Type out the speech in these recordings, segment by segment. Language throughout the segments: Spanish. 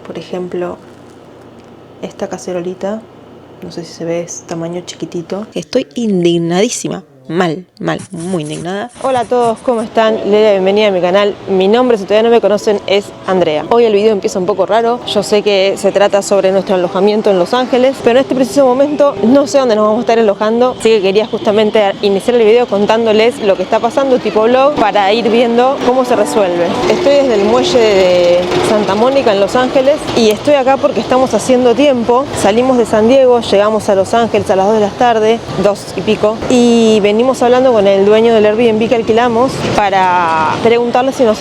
Por ejemplo, esta cacerolita, no sé si se ve, es tamaño chiquitito. Estoy indignadísima. Mal, muy indignada. Hola a todos, ¿cómo están? Les doy la bienvenida a mi canal. Mi nombre, si todavía no me conocen, es Andrea. Hoy el video empieza un poco raro. Yo sé que se trata sobre nuestro alojamiento en Los Ángeles, pero en este preciso momento no sé dónde nos vamos a estar alojando. Así que quería justamente iniciar el video contándoles lo que está pasando, tipo vlog, para ir viendo cómo se resuelve. Estoy desde el muelle de Santa Mónica en Los Ángeles y estoy acá porque estamos haciendo tiempo. Salimos de San Diego, llegamos a Los Ángeles a las 2 de la tarde, 2 y pico, y venimos hablando con el dueño del Airbnb que alquilamos para preguntarle si nos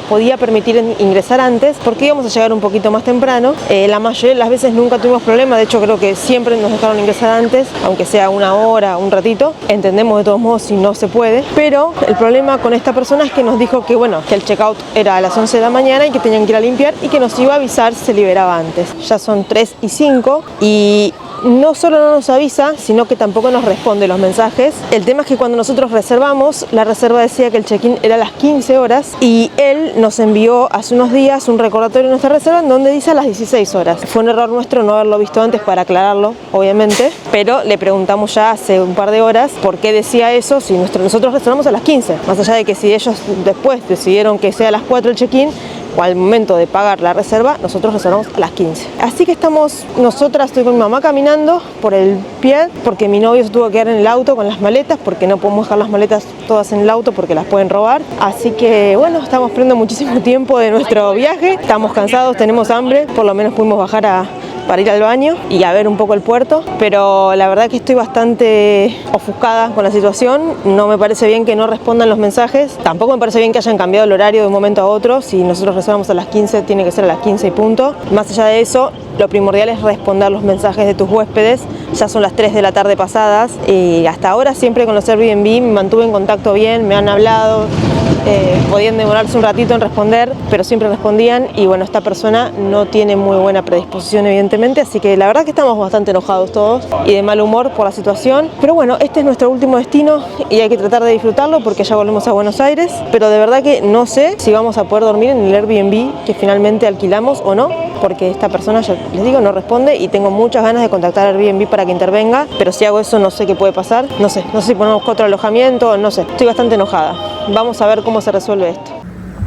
podía permitir ingresar antes, porque íbamos a llegar un poquito más temprano. La mayoría de las veces nunca tuvimos problema, de hecho creo que siempre nos dejaron ingresar antes, aunque sea una hora, un ratito. Entendemos de todos modos si no se puede, pero el problema con esta persona es que nos dijo que bueno, que el checkout era a las 11 de la mañana y que tenían que ir a limpiar y que nos iba a avisar si se liberaba antes. Ya son 3 y 5 y no solo no nos avisa, sino que tampoco nos responde los mensajes. El tema es que cuando nosotros reservamos, la reserva decía que el check-in era a las 15 horas y él nos envió hace unos días un recordatorio de nuestra reserva en donde dice a las 16 horas. Fue un error nuestro no haberlo visto antes para aclararlo, obviamente, pero le preguntamos ya hace un par de horas por qué decía eso si nosotros reservamos a las 15. Más allá de que si ellos después decidieron que sea a las 4 el check-in, o al momento de pagar la reserva, nosotros reservamos a las 15. Así que estoy con mi mamá caminando por el pie, porque mi novio se tuvo que quedar en el auto con las maletas, porque no podemos dejar las maletas todas en el auto porque las pueden robar. Así que bueno, estamos perdiendo muchísimo tiempo de nuestro viaje, estamos cansados, tenemos hambre, por lo menos pudimos bajar para ir al baño y a ver un poco el puerto, pero la verdad que estoy bastante ofuscada con la situación. No me parece bien que no respondan los mensajes, tampoco me parece bien que hayan cambiado el horario de un momento a otro. Si nosotros reservamos a las 15, tiene que ser a las 15 y punto. Más allá de eso, lo primordial es responder los mensajes de tus huéspedes. Ya son las 3 de la tarde pasadas y hasta ahora siempre con los Airbnb me mantuve en contacto bien, me han hablado. Podían demorarse un ratito en responder, pero siempre respondían y bueno, esta persona no tiene muy buena predisposición evidentemente, así que la verdad que estamos bastante enojados todos y de mal humor por la situación, pero bueno, este es nuestro último destino y hay que tratar de disfrutarlo porque ya volvemos a Buenos Aires, pero de verdad que no sé si vamos a poder dormir en el Airbnb que finalmente alquilamos o no, porque esta persona, ya les digo, no responde y tengo muchas ganas de contactar al Airbnb para que intervenga, pero si hago eso no sé qué puede pasar, no sé si ponemos otro alojamiento, no sé, estoy bastante enojada. Vamos a ver cómo se resuelve esto.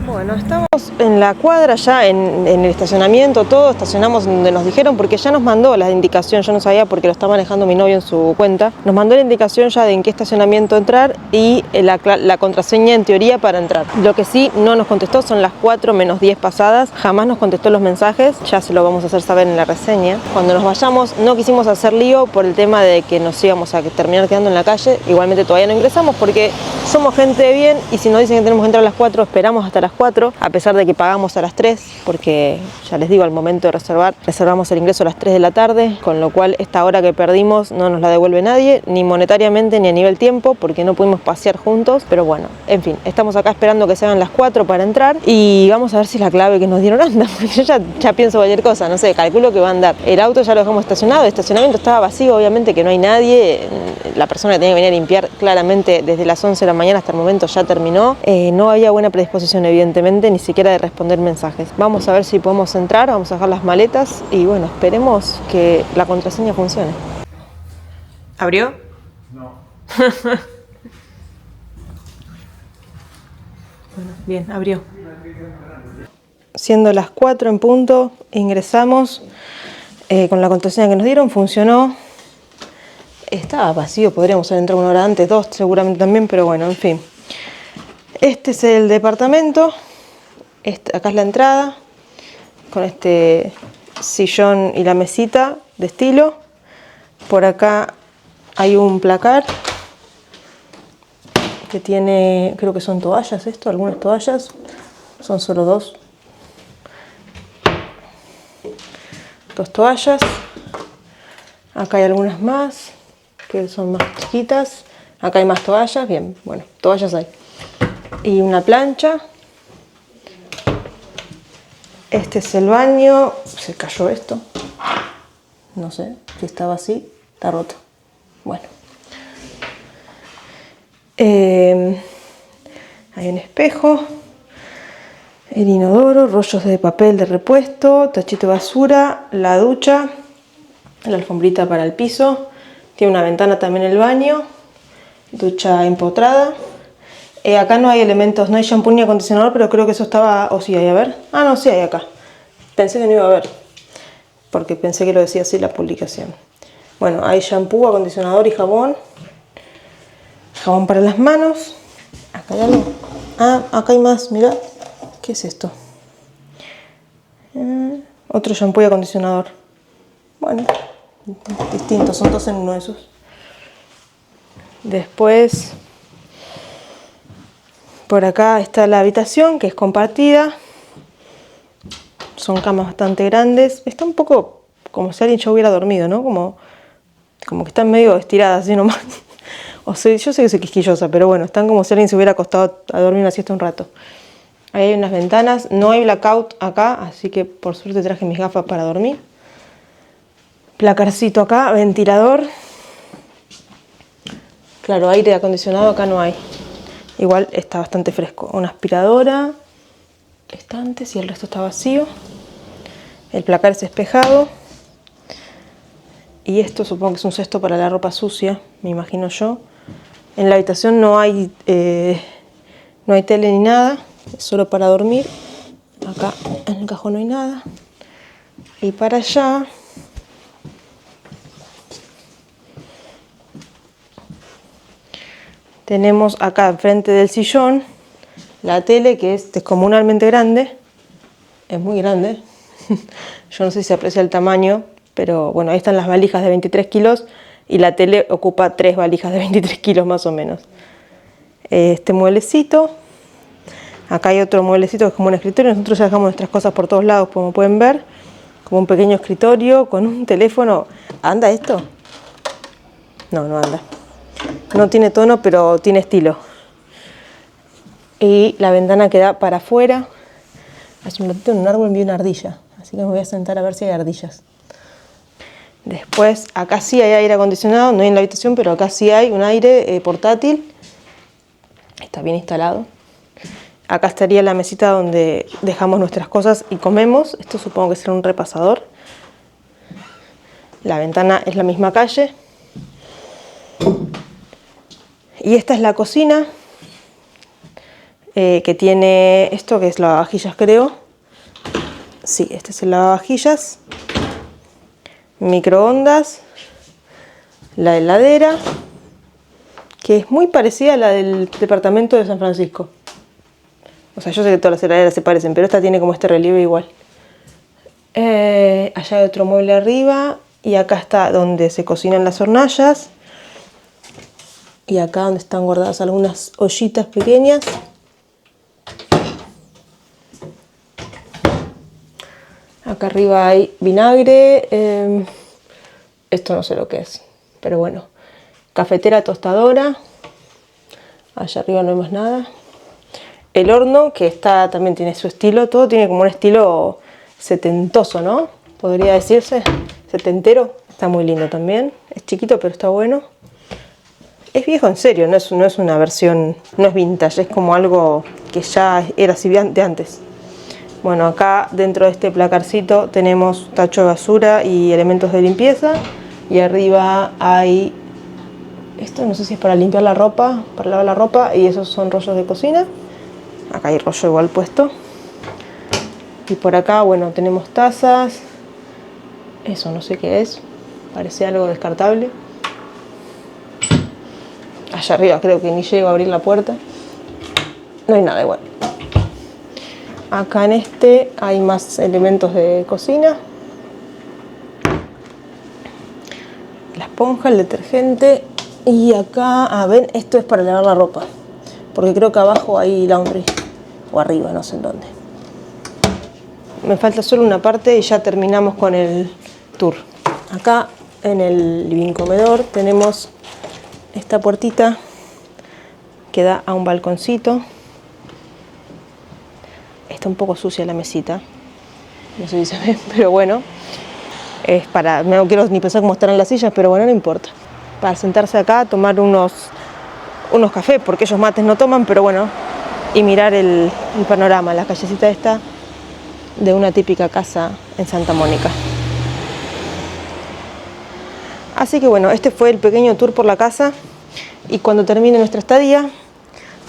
Bueno, estamos en la cuadra ya, en el estacionamiento, todo, estacionamos donde nos dijeron porque ya nos mandó la indicación, yo no sabía porque lo está manejando mi novio en su cuenta, nos mandó la indicación ya de en qué estacionamiento entrar y la contraseña en teoría para entrar. Lo que sí no nos contestó son las 4 menos 10 pasadas, jamás nos contestó los mensajes, ya se lo vamos a hacer saber en la reseña. Cuando nos vayamos no quisimos hacer lío por el tema de que nos íbamos a terminar quedando en la calle, igualmente todavía no ingresamos porque somos gente de bien y si nos dicen que tenemos que entrar a las 4 esperamos hasta las 4, a pesar de que pagamos a las 3, porque ya les digo, al momento de reservamos el ingreso a las 3 de la tarde, con lo cual esta hora que perdimos no nos la devuelve nadie, ni monetariamente ni a nivel tiempo, porque no pudimos pasear juntos, pero bueno, en fin, estamos acá esperando que se hagan las 4 para entrar y vamos a ver si la clave que nos dieron anda, yo ya pienso cualquier cosa, no sé, calculo que va a andar. El auto ya lo dejamos estacionado, el estacionamiento estaba vacío, obviamente que no hay nadie, la persona que tenía que venir a limpiar claramente desde las 11 de la mañana hasta el momento ya terminó, no había buena predisposición evidentemente, ni siquiera de responder mensajes. Vamos a ver si podemos entrar, vamos a dejar las maletas y bueno, esperemos que la contraseña funcione. ¿Abrió? No. Bueno, bien, abrió. Siendo las 4 en punto, ingresamos con la contraseña que nos dieron, funcionó. Estaba vacío, podríamos haber entrado 1 hora antes, 2 seguramente también, pero bueno, en fin. Este es el departamento. Acá es la entrada, con este sillón y la mesita de estilo. Por acá hay un placar que tiene, creo que son toallas esto, algunas toallas, son solo 2 toallas. Acá hay algunas más que son más chiquitas, acá hay más toallas, bien, bueno, toallas hay. Y una plancha. Este es el baño, se cayó esto, no sé si estaba así, está roto, bueno. Hay un espejo, el inodoro, rollos de papel de repuesto, tachito de basura, la ducha, la alfombrita para el piso. Tiene una ventana también el baño, ducha empotrada. Acá no hay elementos, no hay shampoo ni acondicionador, pero creo que eso estaba, o sí hay, a ver. Ah, no, sí hay acá. Pensé que no iba a haber, porque pensé que lo decía así la publicación. Bueno, hay shampoo, acondicionador y jabón. Jabón para las manos. Acá hay algo. Ah, acá hay más, mirá. ¿Qué es esto? Otro shampoo y acondicionador. Bueno, distintos, son dos en uno de esos. Después, por acá está la habitación, que es compartida. Son camas bastante grandes. Está un poco como si alguien ya hubiera dormido, ¿no? Como que están medio estiradas así nomás. O sea, yo sé que soy quisquillosa, pero bueno, están como si alguien se hubiera acostado a dormir una siesta un rato. Ahí hay unas ventanas. No hay blackout acá, así que por suerte traje mis gafas para dormir. Placarcito acá, ventilador. Claro, aire acondicionado acá no hay. Igual está bastante fresco. Una aspiradora, estantes y el resto está vacío. El placar es espejado. Y esto supongo que es un cesto para la ropa sucia, me imagino yo. En la habitación no hay tele ni nada, es solo para dormir. Acá en el cajón no hay nada. Y para allá tenemos acá enfrente del sillón la tele, que es descomunalmente grande. Es muy grande. Yo no sé si se aprecia el tamaño, pero bueno, ahí están las valijas de 23 kilos y la tele ocupa 3 valijas de 23 kilos más o menos. Este mueblecito. Acá hay otro mueblecito que es como un escritorio. Nosotros ya dejamos nuestras cosas por todos lados, como pueden ver. Como un pequeño escritorio con un teléfono. ¿Anda esto? No, no anda. No tiene tono, pero tiene estilo. Y la ventana que da para afuera. Hace un ratito en un árbol vi una ardilla, así que me voy a sentar a ver si hay ardillas. Después, acá sí hay aire acondicionado, no hay en la habitación, pero acá sí hay un aire portátil. Está bien instalado. Acá estaría la mesita donde dejamos nuestras cosas y comemos. Esto supongo que será un repasador. La ventana es la misma calle. Y esta es la cocina, que tiene esto que es lavavajillas, creo. Sí, este es el lavavajillas. Microondas. La heladera, que es muy parecida a la del departamento de San Francisco. O sea, yo sé que todas las heladeras se parecen, pero esta tiene como este relieve igual. Allá hay otro mueble arriba. Y acá está donde se cocinan las hornallas. Y acá donde están guardadas algunas ollitas pequeñas. Acá arriba hay vinagre. Esto no sé lo que es, pero bueno. Cafetera tostadora. Allá arriba no hay más nada. El horno, que está, también tiene su estilo. Todo tiene como un estilo setentoso, ¿no? Podría decirse. Setentero. Está muy lindo también. Es chiquito, pero está bueno. Es viejo en serio, no es una versión, no es vintage, es como algo que ya era así de antes. Bueno, acá dentro de este placarcito tenemos tacho de basura y elementos de limpieza. Y arriba hay, esto no sé si es para limpiar la ropa, para lavar la ropa, y esos son rollos de cocina. Acá hay rollo igual puesto. Y por acá, bueno, tenemos tazas. Eso no sé qué es, parece algo descartable. Allá arriba creo que ni llego a abrir la puerta. No hay nada igual. Acá en este hay más elementos de cocina. La esponja, el detergente. Y acá, ven, esto es para lavar la ropa. Porque creo que abajo hay laundry. O arriba, no sé en dónde. Me falta solo una parte y ya terminamos con el tour. Acá en el living comedor tenemos esta puertita que da a un balconcito. Está un poco sucia la mesita, no sé si se ve, pero bueno, es para, no quiero ni pensar cómo estarán las sillas, pero bueno, no importa. Para sentarse acá, tomar unos cafés, porque ellos mates no toman, pero bueno, y mirar el panorama, la callecita esta de una típica casa en Santa Mónica. Así que bueno, este fue el pequeño tour por la casa y cuando termine nuestra estadía,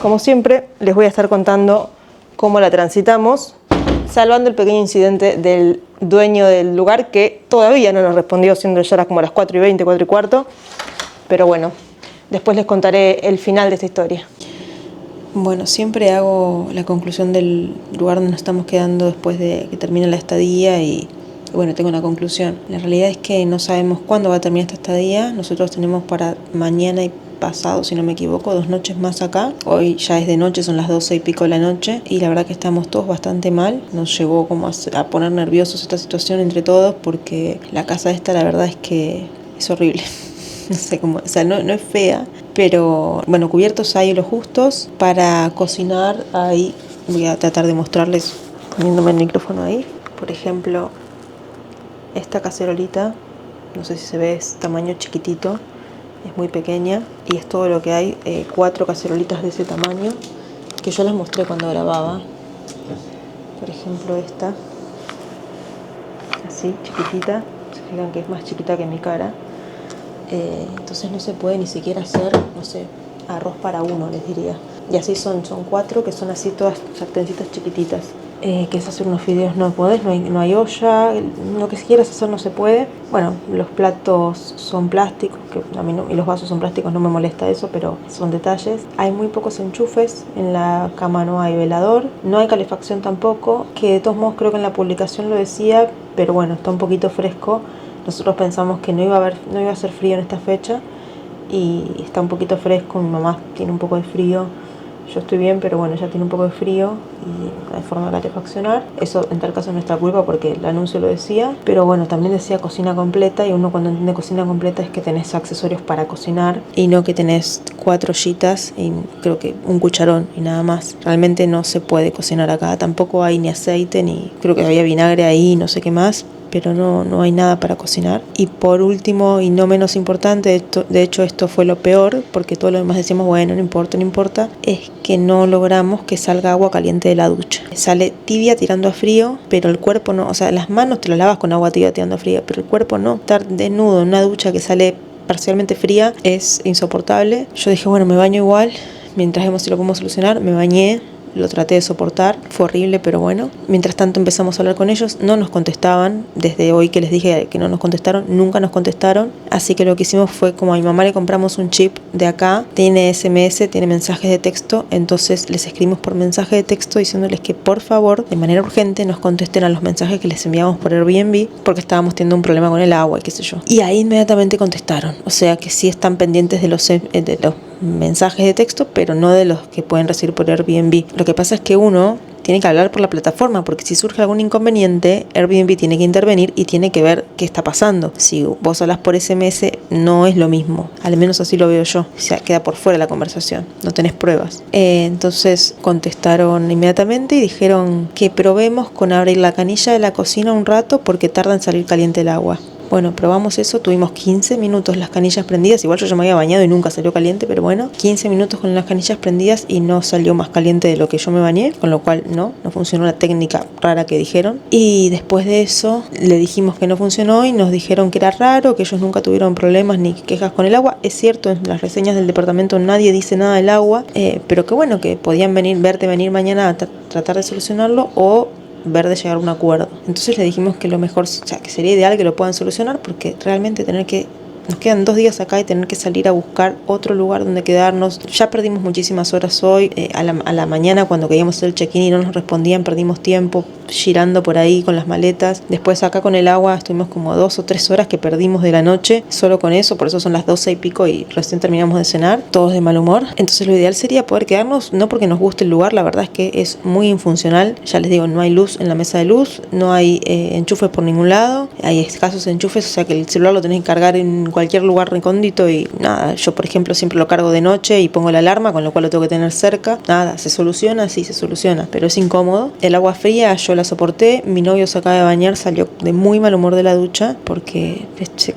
como siempre, les voy a estar contando cómo la transitamos, salvando el pequeño incidente del dueño del lugar que todavía no nos respondió, siendo ya como las 4:20, 4:15, pero bueno, después les contaré el final de esta historia. Bueno, siempre hago la conclusión del lugar donde nos estamos quedando después de que termine la estadía y bueno, tengo una conclusión. La realidad es que no sabemos cuándo va a terminar esta estadía. Nosotros tenemos para mañana y pasado, si no me equivoco, 2 noches más acá. Hoy ya es de noche, son las 12:00 de la noche y la verdad que estamos todos bastante mal. Nos llevó como a poner nerviosos esta situación entre todos porque la casa esta la verdad es que es horrible. No sé cómo, o sea, no es fea, pero bueno, cubiertos hay los justos para cocinar. Ahí voy a tratar de mostrarles poniéndome el micrófono ahí. Por ejemplo, esta cacerolita, no sé si se ve, es tamaño chiquitito, es muy pequeña y es todo lo que hay. 4 cacerolitas de ese tamaño que yo las mostré cuando grababa. Por ejemplo, esta, así chiquitita, se fijan que es más chiquita que mi cara. Entonces no se puede ni siquiera hacer, no sé, arroz para uno, les diría. Y así son 4 que son así todas sartencitas chiquititas. Que es hacer unos fideos, no podés, no hay olla, lo que quieras hacer no se puede. Bueno, los platos son plásticos, que a mí no, y los vasos son plásticos, no me molesta eso, pero son detalles. Hay muy pocos enchufes, en la cama no hay velador, no hay calefacción tampoco, que de todos modos creo que en la publicación lo decía, pero bueno, está un poquito fresco. Nosotros pensamos que no iba a hacer frío en esta fecha y está un poquito fresco, mi mamá tiene un poco de frío. Yo estoy bien, pero bueno, ella tiene un poco de frío y no hay forma de calefaccionar. Eso en tal caso es nuestra culpa porque el anuncio lo decía. Pero bueno, también decía cocina completa y uno cuando entiende cocina completa es que tenés accesorios para cocinar y no que tenés 4 ollitas y creo que un cucharón y nada más. Realmente no se puede cocinar acá. Tampoco hay ni aceite, ni creo que había vinagre ahí, no sé qué más. Pero no hay nada para cocinar. Y por último, y no menos importante, de hecho esto fue lo peor, porque todo lo demás decimos, bueno, no importa, es que no logramos que salga agua caliente de la ducha. Sale tibia tirando a frío, pero el cuerpo no, o sea, las manos te las lavas con agua tibia tirando a frío, pero el cuerpo no. Estar desnudo en una ducha que sale parcialmente fría es insoportable. Yo dije, bueno, me baño igual, mientras vemos si lo podemos solucionar. Me bañé. Lo traté de soportar, fue horrible, pero bueno. Mientras tanto empezamos a hablar con ellos, no nos contestaban. Desde hoy que les dije que no nos contestaron, nunca nos contestaron. Así que lo que hicimos fue, como a mi mamá le compramos un chip de acá, tiene SMS, tiene mensajes de texto, entonces les escribimos por mensaje de texto diciéndoles que por favor, de manera urgente, nos contesten a los mensajes que les enviamos por Airbnb, porque estábamos teniendo un problema con el agua y qué sé yo. Y ahí inmediatamente contestaron, o sea que sí están pendientes de los mensajes de texto, pero no de los que pueden recibir por Airbnb. Lo que pasa es que uno tiene que hablar por la plataforma, porque si surge algún inconveniente, Airbnb tiene que intervenir y tiene que ver qué está pasando. Si vos hablas por SMS, no es lo mismo, al menos así lo veo yo, o sea, queda por fuera de la conversación, no tenés pruebas. Entonces contestaron inmediatamente y dijeron que probemos con abrir la canilla de la cocina un rato porque tarda en salir caliente el agua. Bueno, probamos eso, tuvimos 15 minutos las canillas prendidas, igual yo ya me había bañado y nunca salió caliente, pero bueno, 15 minutos con las canillas prendidas y no salió más caliente de lo que yo me bañé, con lo cual no funcionó la técnica rara que dijeron. Y después de eso le dijimos que no funcionó y nos dijeron que era raro, que ellos nunca tuvieron problemas ni quejas con el agua. Es cierto, en las reseñas del departamento nadie dice nada del agua, pero que bueno, que podían verte venir mañana a tratar de solucionarlo o ver de llegar a un acuerdo. Entonces le dijimos que lo mejor, o sea, que sería ideal que lo puedan solucionar, porque realmente nos quedan 2 días acá y tener que salir a buscar otro lugar donde quedarnos. Ya perdimos muchísimas horas hoy. A la mañana cuando queríamos hacer el check-in y no nos respondían, perdimos tiempo girando por ahí con las maletas. Después acá con el agua estuvimos como 2 o 3 horas que perdimos de la noche solo con eso, por eso son las 12:00 y recién terminamos de cenar, todos de mal humor. Entonces lo ideal sería poder quedarnos, no porque nos guste el lugar, la verdad es que es muy infuncional. Ya les digo, no hay luz en la mesa de luz, no hay enchufes por ningún lado, hay escasos enchufes, o sea que el celular lo tenés que cargar en cualquier lugar recóndito y nada, yo por ejemplo siempre lo cargo de noche y pongo la alarma, con lo cual lo tengo que tener cerca. Nada, se soluciona, sí se soluciona, pero es incómodo. El agua fría yo la soporté, mi novio se acaba de bañar, salió de muy mal humor de la ducha porque se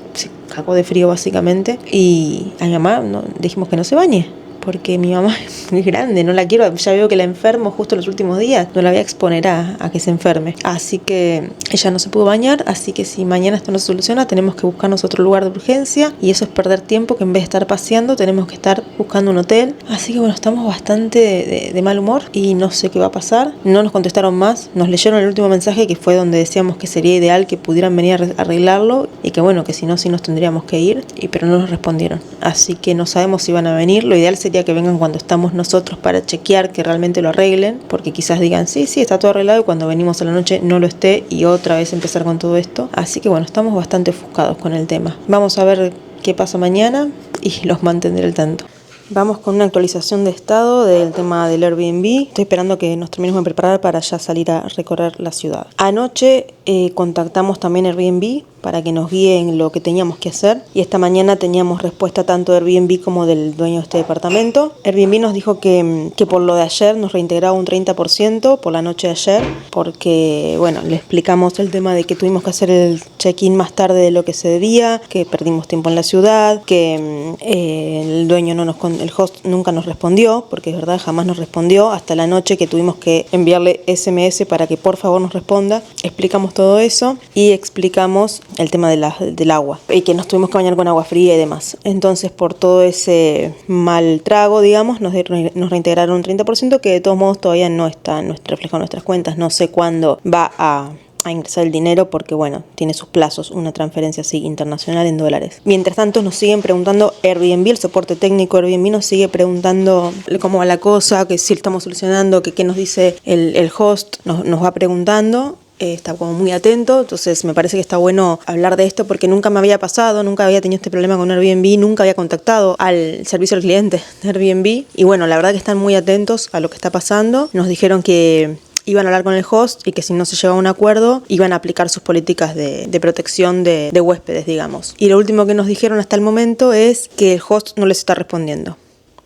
cagó de frío básicamente y a mi mamá dijimos que no se bañe. porque mi mamá es muy grande, no la quiero, ya veo que la enfermo justo en los últimos días, no la voy a exponer a que se enferme. Así que ella no se pudo bañar, así que si mañana esto no se soluciona, tenemos que buscarnos otro lugar de urgencia, y eso es perder tiempo, que en vez de estar paseando tenemos que estar buscando un hotel. Así que bueno, estamos bastante de mal humor y no sé qué va a pasar. No nos contestaron más, nos leyeron el último mensaje, que fue donde decíamos que sería ideal que pudieran venir a arreglarlo, y que bueno, que si no, sí nos tendríamos que ir, pero no nos respondieron. Así que no sabemos si van a venir. Lo ideal sería que vengan cuando estamos nosotros para chequear que realmente lo arreglen, porque quizás digan sí, está todo arreglado, y cuando venimos a la noche no lo esté, y otra vez empezar con todo esto. Así que bueno, estamos bastante ofuscados con el tema. Vamos a ver qué pasa mañana y los mantendré al tanto. Vamos con una actualización de estado del tema del Airbnb. Estoy esperando que nos terminemos de preparar para ya salir a recorrer la ciudad. Anoche contactamos también Airbnb para que nos guíen lo que teníamos que hacer, y esta mañana teníamos respuesta tanto de Airbnb como del dueño de este departamento. Airbnb nos dijo que por lo de ayer nos reintegraba un 30% por la noche de ayer, porque bueno, le explicamos el tema de que tuvimos que hacer el check-in más tarde de lo que se debía, que perdimos tiempo en la ciudad, que el dueño el host nunca nos respondió, porque es verdad, jamás nos respondió hasta la noche, que tuvimos que enviarle SMS para que por favor nos responda. Explicamos todo eso y explicamos el tema del agua, y que nos tuvimos que bañar con agua fría y demás. Entonces, por todo ese mal trago, digamos, nos reintegraron un 30%, que de todos modos todavía no está reflejado en nuestras cuentas. No sé cuándo va a ingresar el dinero, porque bueno, tiene sus plazos una transferencia así internacional en dólares. Mientras tanto nos siguen preguntando Airbnb, el soporte técnico de Airbnb nos sigue preguntando cómo va la cosa, que si estamos solucionando, que qué nos dice el host, nos va preguntando. Está como muy atento, entonces me parece que está bueno hablar de esto, porque nunca me había pasado, nunca había tenido este problema con Airbnb, nunca había contactado al servicio al cliente de Airbnb, y bueno, la verdad que están muy atentos a lo que está pasando. Nos dijeron que iban a hablar con el host, y que si no se llegaba a un acuerdo iban a aplicar sus políticas de protección de huéspedes, digamos. Y lo último que nos dijeron hasta el momento es que el host no les está respondiendo.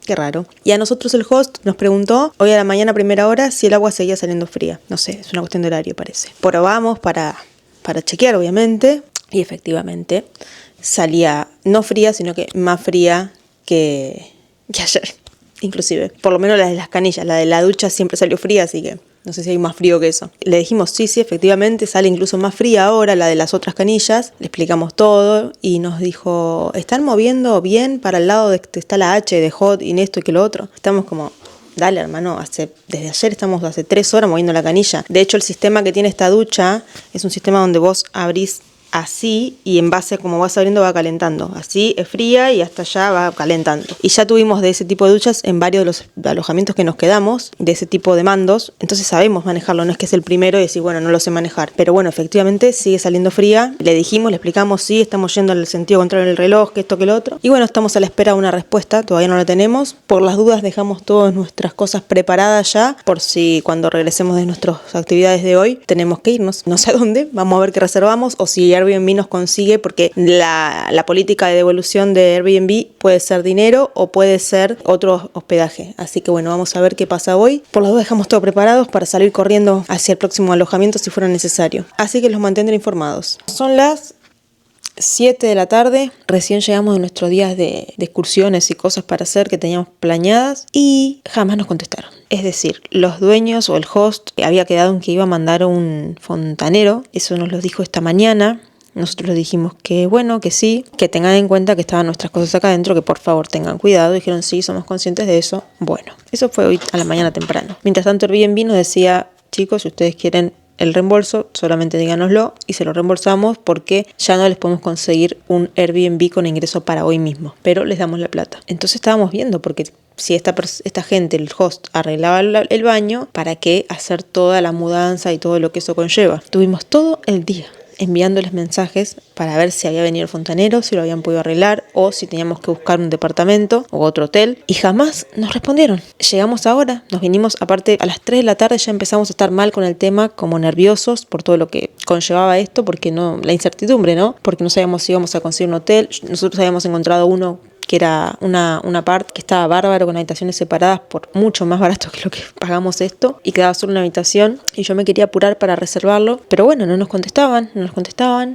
Qué raro. Y a nosotros el host nos preguntó hoy a la mañana a primera hora si el agua seguía saliendo fría. No sé, es una cuestión de horario, parece. Probamos para chequear, obviamente, y efectivamente salía no fría, sino que más fría que ayer. Inclusive, por lo menos la de las canillas, la de la ducha siempre salió fría, así que no sé si hay más frío que eso. Le dijimos sí, efectivamente, sale incluso más fría ahora la de las otras canillas. Le explicamos todo y nos dijo, ¿están moviendo bien para el lado de que está la H de hot y esto y que lo otro? Estamos como, dale hermano, desde ayer estamos hace 3 horas moviendo la canilla. De hecho, el sistema que tiene esta ducha es un sistema donde vos abrís así, y en base a como vas abriendo va calentando. Así es fría y hasta allá va calentando. Y ya tuvimos de ese tipo de duchas en varios de los alojamientos que nos quedamos, de ese tipo de mandos. Entonces sabemos manejarlo, no es que es el primero y decir, bueno, no lo sé manejar. Pero bueno, efectivamente sigue saliendo fría. Le dijimos, le explicamos, sí, estamos yendo en el sentido contrario del reloj, que esto, que lo otro. Y bueno, estamos a la espera de una respuesta, todavía no la tenemos. Por las dudas dejamos todas nuestras cosas preparadas ya, por si cuando regresemos de nuestras actividades de hoy tenemos que irnos. No sé a dónde, vamos a ver qué reservamos, o si Airbnb nos consigue, porque la política de devolución de Airbnb puede ser dinero o puede ser otro hospedaje. Así que bueno, vamos a ver qué pasa hoy. Por las dudas dejamos todo preparados para salir corriendo hacia el próximo alojamiento si fuera necesario. Así que los mantendré informados. Son las 7 de la tarde, recién llegamos de nuestros días de excursiones y cosas para hacer que teníamos planeadas, y jamás nos contestaron. Es decir, los dueños o el host había quedado en que iba a mandar un fontanero, eso nos lo dijo esta mañana. Nosotros les dijimos que bueno, que sí, que tengan en cuenta que estaban nuestras cosas acá adentro, que por favor tengan cuidado. Dijeron sí, somos conscientes de eso. Bueno, eso fue hoy a la mañana temprano. Mientras tanto, Airbnb nos decía, chicos, si ustedes quieren el reembolso, solamente díganoslo y se lo reembolsamos, porque ya no les podemos conseguir un Airbnb con ingreso para hoy mismo, pero les damos la plata. Entonces estábamos viendo, porque si esta gente, el host, arreglaba el baño, ¿para qué hacer toda la mudanza y todo lo que eso conlleva? Tuvimos todo el día enviándoles mensajes para ver si había venido el fontanero, si lo habían podido arreglar, o si teníamos que buscar un departamento o otro hotel, y jamás nos respondieron. Llegamos ahora, nos vinimos, aparte a las 3 de la tarde ya empezamos a estar mal con el tema, como nerviosos por todo lo que conllevaba esto, porque no, la incertidumbre, ¿no? Porque no sabíamos si íbamos a conseguir un hotel. Nosotros habíamos encontrado uno que era una parte que estaba bárbaro con habitaciones separadas por mucho más barato que lo que pagamos esto, y quedaba solo una habitación y yo me quería apurar para reservarlo, pero bueno, no nos contestaban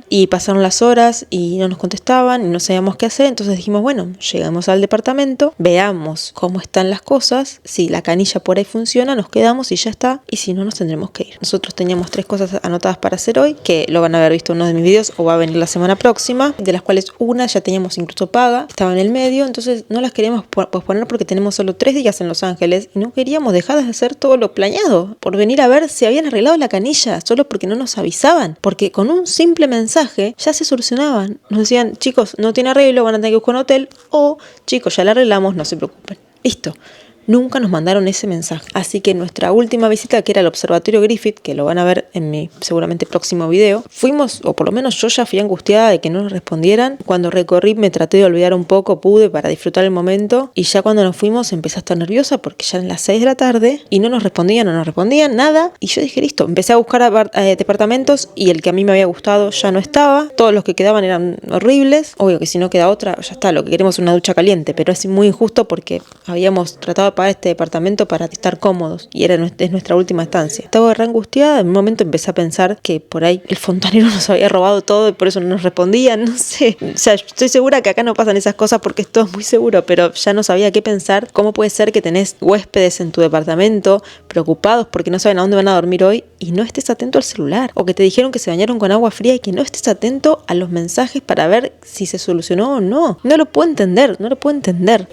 y pasaron las horas y no nos contestaban y no sabíamos qué hacer. Entonces dijimos, bueno, llegamos al departamento, veamos cómo están las cosas, si la canilla por ahí funciona, nos quedamos y ya está, y si no, nos tendremos que ir. Nosotros teníamos 3 cosas anotadas para hacer hoy, que lo van a haber visto en uno de mis videos o va a venir la semana próxima, de las cuales una ya teníamos incluso paga, estaba en el medio, entonces no las queríamos posponer porque tenemos solo 3 días en Los Ángeles y no queríamos dejar de hacer todo lo planeado por venir a ver si habían arreglado la canilla, solo porque no nos avisaban, porque con un simple mensaje ya se solucionaban. Nos decían, chicos, no tiene arreglo, van a tener que buscar un hotel, o chicos, ya la arreglamos, no se preocupen. Listo. Nunca nos mandaron ese mensaje. Así que nuestra última visita, que era el Observatorio Griffith, que lo van a ver en mi seguramente próximo video, fuimos, o por lo menos yo ya fui angustiada de que no nos respondieran. Cuando recorrí me traté de olvidar un poco, pude para disfrutar el momento, y ya cuando nos fuimos empecé a estar nerviosa porque ya eran las 6 de la tarde y no nos respondían, nada. Y yo dije, listo, empecé a buscar departamentos y el que a mí me había gustado ya no estaba. Todos los que quedaban eran horribles. Obvio que si no queda otra, ya está, lo que queremos es una ducha caliente, pero es muy injusto porque habíamos tratado de pagar este departamento para estar cómodos y es nuestra última estancia. Estaba re angustiada. En un momento empecé a pensar que por ahí el fontanero nos había robado todo y por eso no nos respondían, no sé. O sea, estoy segura que acá no pasan esas cosas porque es todo muy seguro, pero ya no sabía qué pensar. ¿Cómo puede ser que tenés huéspedes en tu departamento preocupados porque no saben a dónde van a dormir hoy y no estés atento al celular? O que te dijeron que se bañaron con agua fría y que no estés atento a los mensajes para ver si se solucionó o no. No lo puedo entender.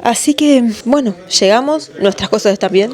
Así que, bueno, llegamos, nuestras cosas están bien,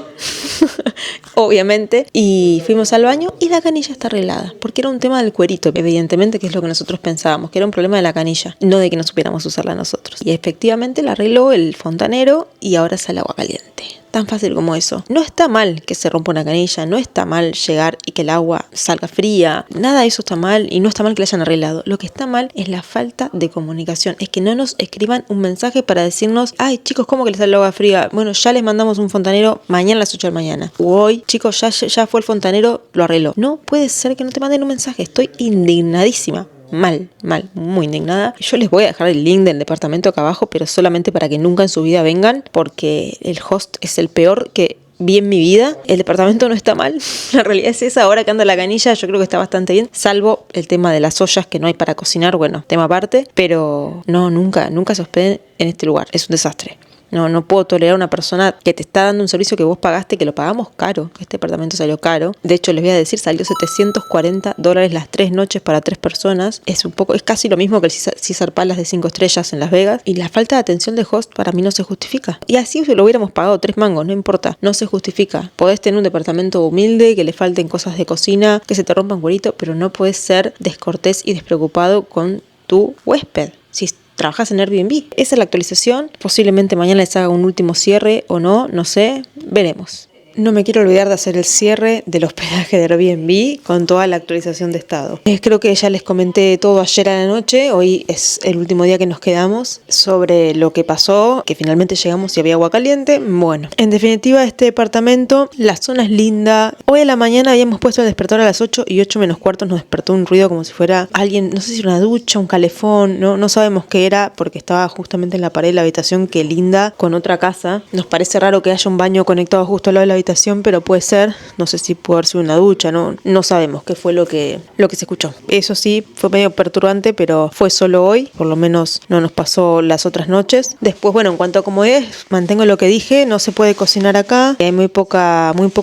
obviamente, y fuimos al baño y la canilla está arreglada, porque era un tema del cuerito, evidentemente, que es lo que nosotros pensábamos, que era un problema de la canilla, no de que no supiéramos usarla nosotros. Y efectivamente la arregló el fontanero y ahora sale agua caliente. Tan fácil como eso. No está mal que se rompa una canilla, no está mal llegar y que el agua salga fría, nada de eso está mal y no está mal que la hayan arreglado. Lo que está mal es la falta de comunicación, es que no nos escriban un mensaje para decirnos, ay chicos, ¿cómo que les sale el agua fría? Bueno, ya les mandamos un fontanero mañana a las 8 de la mañana. O hoy, chicos, ya fue el fontanero, lo arregló. No puede ser que no te manden un mensaje, estoy indignadísima. Mal, muy indignada. Yo les voy a dejar el link del departamento acá abajo, pero solamente para que nunca en su vida vengan, porque el host es el peor que vi en mi vida. El departamento no está mal, la realidad es esa. Ahora que anda la canilla, yo creo que está bastante bien, salvo el tema de las ollas que no hay para cocinar, bueno, tema aparte, pero no, nunca se hospeden en este lugar, es un desastre. No puedo tolerar a una persona que te está dando un servicio que vos pagaste, que lo pagamos caro, que este departamento salió caro. De hecho, les voy a decir, salió $740 las 3 noches para 3 personas. Es casi lo mismo que el Caesar Palace de 5 estrellas en Las Vegas. Y la falta de atención de host para mí no se justifica. Y así lo hubiéramos pagado 3 mangos, no importa, no se justifica. Podés tener un departamento humilde, que le falten cosas de cocina, que se te rompan cuerito, pero no podés ser descortés y despreocupado con tu huésped. Si trabajas en Airbnb. Esa es la actualización. Posiblemente mañana les haga un último cierre o no sé. Veremos. No me quiero olvidar de hacer el cierre del hospedaje de Airbnb con toda la actualización de estado. Creo que ya les comenté todo ayer a la noche, hoy es el último día que nos quedamos, sobre lo que pasó, que finalmente llegamos y había agua caliente. Bueno, en definitiva este departamento, la zona es linda. Hoy a la mañana habíamos puesto el despertador a las 8 y 8 menos cuarto nos despertó un ruido como si fuera alguien, no sé si era una ducha, un calefón, no sabemos qué era porque estaba justamente en la pared de la habitación que linda con otra casa. Nos parece raro que haya un baño conectado justo al lado de la habitación, pero puede ser, no sé si puede haber sido una ducha, no sabemos qué fue lo que se escuchó. Eso sí, fue medio perturbante, pero fue solo hoy, por lo menos no nos pasó las otras noches. Después, bueno, en cuanto a comodidad, mantengo lo que dije, no se puede cocinar acá, hay muy poco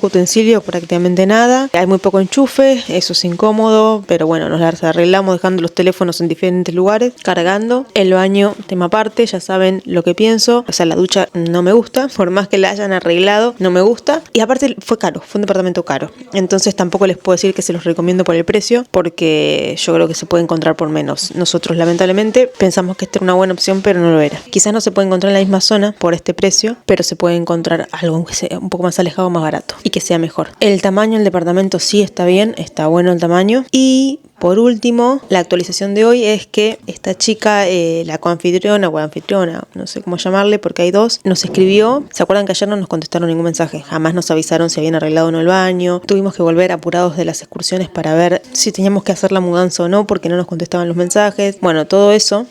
utensilio, prácticamente nada, hay muy poco enchufe, eso es incómodo, pero bueno, nos las arreglamos dejando los teléfonos en diferentes lugares, cargando. El baño, tema aparte, ya saben lo que pienso, o sea, la ducha no me gusta, por más que la hayan arreglado, no me gusta. Y aparte fue caro, fue un departamento caro. Entonces tampoco les puedo decir que se los recomiendo por el precio, porque yo creo que se puede encontrar por menos. Nosotros lamentablemente pensamos que esta era una buena opción, pero no lo era. Quizás no se puede encontrar en la misma zona por este precio, pero se puede encontrar algo que sea un poco más alejado, más barato y que sea mejor. El tamaño del departamento sí está bien, está bueno el tamaño. Y por último, la actualización de hoy es que esta chica, la coanfitriona o anfitriona, no sé cómo llamarle porque hay dos, nos escribió. ¿Se acuerdan que ayer no nos contestaron ningún mensaje? Jamás nos avisaron si habían arreglado o no el baño. Tuvimos que volver apurados de las excursiones para ver si teníamos que hacer la mudanza o no porque no nos contestaban los mensajes. Bueno, todo eso,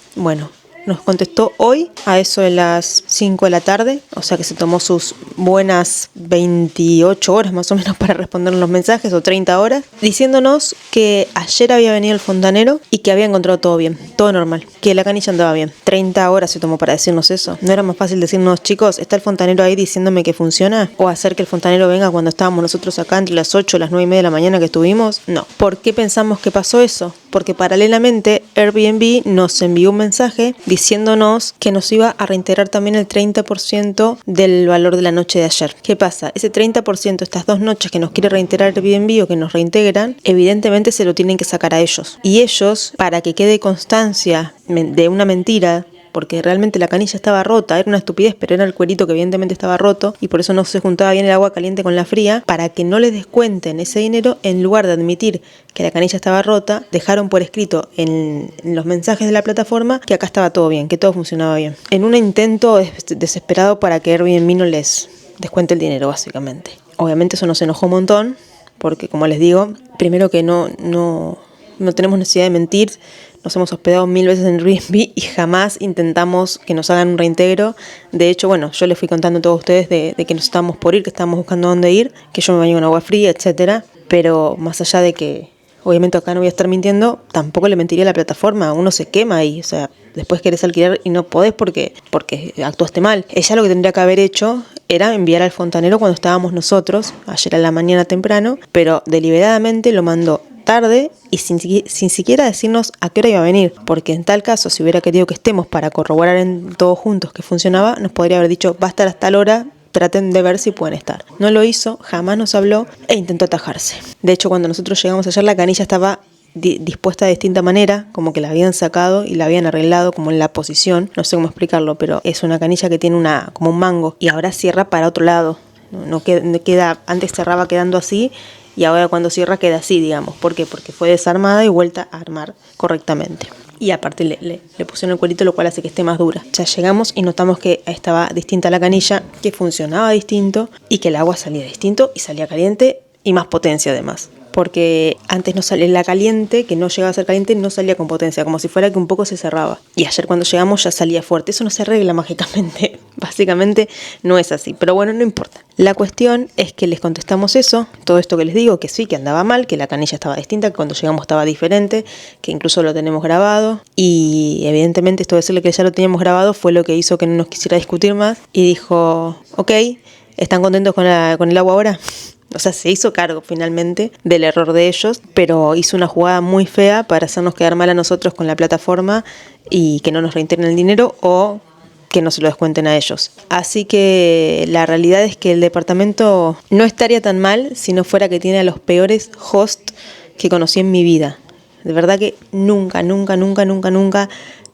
nos contestó hoy a eso de las 5 de la tarde, o sea que se tomó sus buenas 28 horas más o menos para responder los mensajes, o 30 horas, diciéndonos que ayer había venido el fontanero y que había encontrado todo bien, todo normal, que la canilla andaba bien. 30 horas se tomó para decirnos eso. ¿No era más fácil decirnos, chicos, está el fontanero ahí diciéndome que funciona? ¿O hacer que el fontanero venga cuando estábamos nosotros acá entre las 8 y las 9 y media de la mañana que estuvimos? No. ¿Por qué pensamos que pasó eso? Porque paralelamente Airbnb nos envió un mensaje diciéndonos que nos iba a reintegrar también el 30% del valor de la noche de ayer. ¿Qué pasa? Ese 30%, estas 2 noches que nos quiere reintegrar Airbnb o que nos reintegran, evidentemente se lo tienen que sacar a ellos. Y ellos, para que quede constancia de una mentira, porque realmente la canilla estaba rota, era una estupidez, pero era el cuerito que evidentemente estaba roto y por eso no se juntaba bien el agua caliente con la fría, para que no les descuenten ese dinero, en lugar de admitir que la canilla estaba rota, dejaron por escrito en los mensajes de la plataforma que acá estaba todo bien, que todo funcionaba bien. En un intento desesperado para que Airbnb no les descuente el dinero, básicamente. Obviamente eso nos enojó un montón, porque como les digo, primero que no tenemos necesidad de mentir. Nos hemos hospedado 1000 veces en Airbnb y jamás intentamos que nos hagan un reintegro. De hecho, bueno, yo les fui contando a todos ustedes de que nos estábamos por ir, que estábamos buscando dónde ir, que yo me baño con agua fría, etcétera. Pero más allá de que, obviamente acá no voy a estar mintiendo, tampoco le mentiría a la plataforma. Uno se quema ahí, o sea, después querés alquilar y no podés porque actuaste mal. Ella lo que tendría que haber hecho era enviar al fontanero cuando estábamos nosotros, ayer a la mañana temprano, pero deliberadamente lo mandó tarde y sin siquiera decirnos a qué hora iba a venir, porque en tal caso, si hubiera querido que estemos para corroborar en todos juntos que funcionaba, nos podría haber dicho, va a estar hasta la hora, traten de ver si pueden estar. No lo hizo, jamás nos habló e intentó atajarse. De hecho, cuando nosotros llegamos ayer, la canilla estaba dispuesta de distinta manera, como que la habían sacado y la habían arreglado como en la posición, no sé cómo explicarlo, pero es una canilla que tiene como un mango y ahora cierra para otro lado. No queda, antes cerraba quedando así y ahora cuando cierra queda así, digamos. ¿Por qué? Porque fue desarmada y vuelta a armar correctamente. Y aparte le pusieron el cuerito, lo cual hace que esté más dura. Ya llegamos y notamos que estaba distinta la canilla, que funcionaba distinto y que el agua salía distinto y salía caliente y más potencia además. Porque antes no salía la caliente, que no llegaba a ser caliente, no salía con potencia, como si fuera que un poco se cerraba. Y ayer cuando llegamos ya salía fuerte. Eso no se arregla mágicamente. Básicamente no es así. Pero bueno, no importa. La cuestión es que les contestamos eso, todo esto que les digo, que sí, que andaba mal, que la canilla estaba distinta, que cuando llegamos estaba diferente, que incluso lo tenemos grabado. Y evidentemente esto de decirle que ya lo teníamos grabado fue lo que hizo que no nos quisiera discutir más. Y dijo, ok, ¿están contentos con el agua ahora? O sea, se hizo cargo finalmente del error de ellos, pero hizo una jugada muy fea para hacernos quedar mal a nosotros con la plataforma y que no nos reintegren el dinero o que no se lo descuenten a ellos. Así que la realidad es que el departamento no estaría tan mal si no fuera que tiene a los peores hosts que conocí en mi vida. De verdad que nunca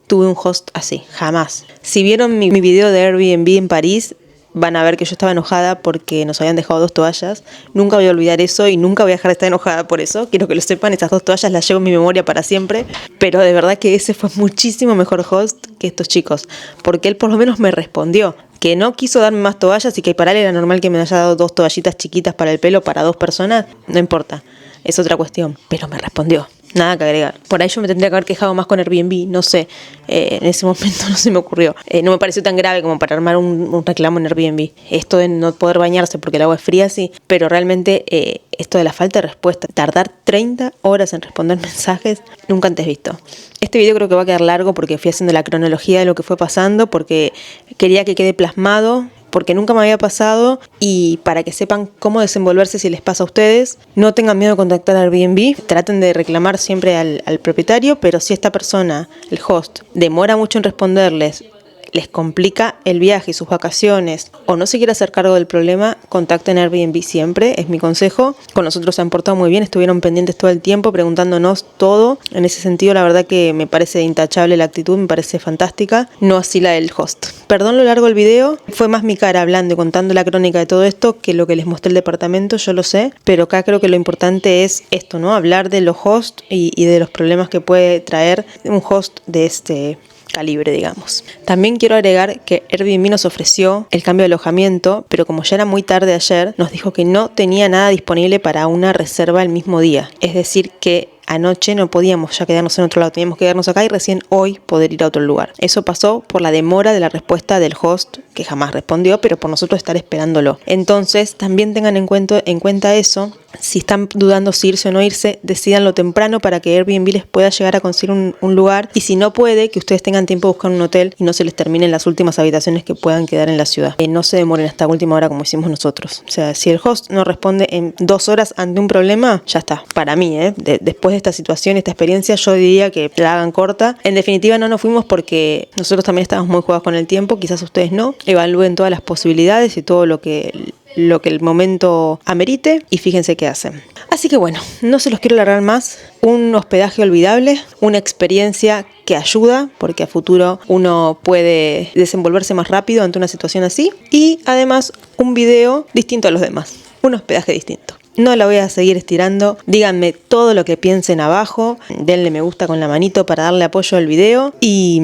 tuve un host así, jamás. Si vieron mi video de Airbnb en París, van a ver que yo estaba enojada porque nos habían dejado 2 toallas. Nunca voy a olvidar eso y nunca voy a dejar de estar enojada por eso. Quiero que lo sepan, esas 2 toallas las llevo en mi memoria para siempre. Pero de verdad que ese fue muchísimo mejor host que estos chicos. Porque él por lo menos me respondió. Que no quiso darme más toallas y que para él era normal que me haya dado 2 toallitas chiquitas para el pelo para 2 personas. No importa, es otra cuestión. Pero me respondió. Nada que agregar. Por ahí yo me tendría que haber quejado más con Airbnb, no sé. En ese momento no se me ocurrió. No me pareció tan grave como para armar un reclamo en Airbnb. Esto de no poder bañarse porque el agua es fría, sí. Pero realmente esto de la falta de respuesta, tardar 30 horas en responder mensajes, nunca antes visto. Este video creo que va a quedar largo porque fui haciendo la cronología de lo que fue pasando, porque quería que quede plasmado, porque nunca me había pasado y para que sepan cómo desenvolverse si les pasa a ustedes. No tengan miedo de contactar a Airbnb, traten de reclamar siempre al propietario, pero si esta persona, el host, demora mucho en responderles, les complica el viaje y sus vacaciones o no se quiere hacer cargo del problema, contacten a Airbnb siempre, es mi consejo. Con nosotros se han portado muy bien, estuvieron pendientes todo el tiempo preguntándonos todo. En ese sentido la verdad que me parece intachable la actitud, me parece fantástica, no así la del host. Perdón lo largo del video, fue más mi cara hablando y contando la crónica de todo esto que lo que les mostré el departamento, yo lo sé, pero acá creo que lo importante es esto, ¿no? Hablar de los hosts y de los problemas que puede traer un host de este calibre, digamos. También quiero agregar que Airbnb nos ofreció el cambio de alojamiento, pero como ya era muy tarde ayer, nos dijo que no tenía nada disponible para una reserva el mismo día. Es decir, que anoche no podíamos ya quedarnos en otro lado, teníamos que quedarnos acá y recién hoy poder ir a otro lugar. Eso pasó por la demora de la respuesta del host, que jamás respondió, pero por nosotros estar esperándolo. Entonces también tengan en cuenta eso. Si están dudando si irse o no irse, decídanlo temprano para que Airbnb les pueda llegar a conseguir un lugar, y si no puede, que ustedes tengan tiempo de buscar un hotel y no se les terminen las últimas habitaciones que puedan quedar en la ciudad. No se demoren hasta última hora como hicimos nosotros. O sea, si el host no responde en 2 horas ante un problema, ya está. Para mí, después de esta situación, esta experiencia, yo diría que la hagan corta. En definitiva, no nos fuimos porque nosotros también estábamos muy jugados con el tiempo, quizás ustedes no. Evalúen todas las posibilidades y todo lo que el momento amerite y fíjense qué hacen. Así que bueno, no se los quiero alargar más. Un hospedaje olvidable, una experiencia que ayuda, porque a futuro uno puede desenvolverse más rápido ante una situación así, y además un video distinto a los demás, un hospedaje distinto. No la voy a seguir estirando. Díganme todo lo que piensen abajo. Denle me gusta con la manito para darle apoyo al video. Y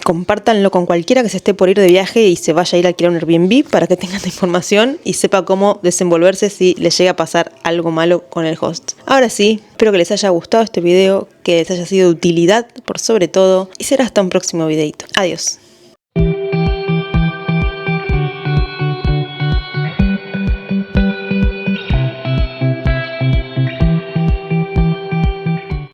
compártanlo con cualquiera que se esté por ir de viaje y se vaya a ir a alquilar un Airbnb para que tengan la información y sepa cómo desenvolverse si les llega a pasar algo malo con el host. Ahora sí, espero que les haya gustado este video, que les haya sido de utilidad por sobre todo. Y será hasta un próximo videito. Adiós.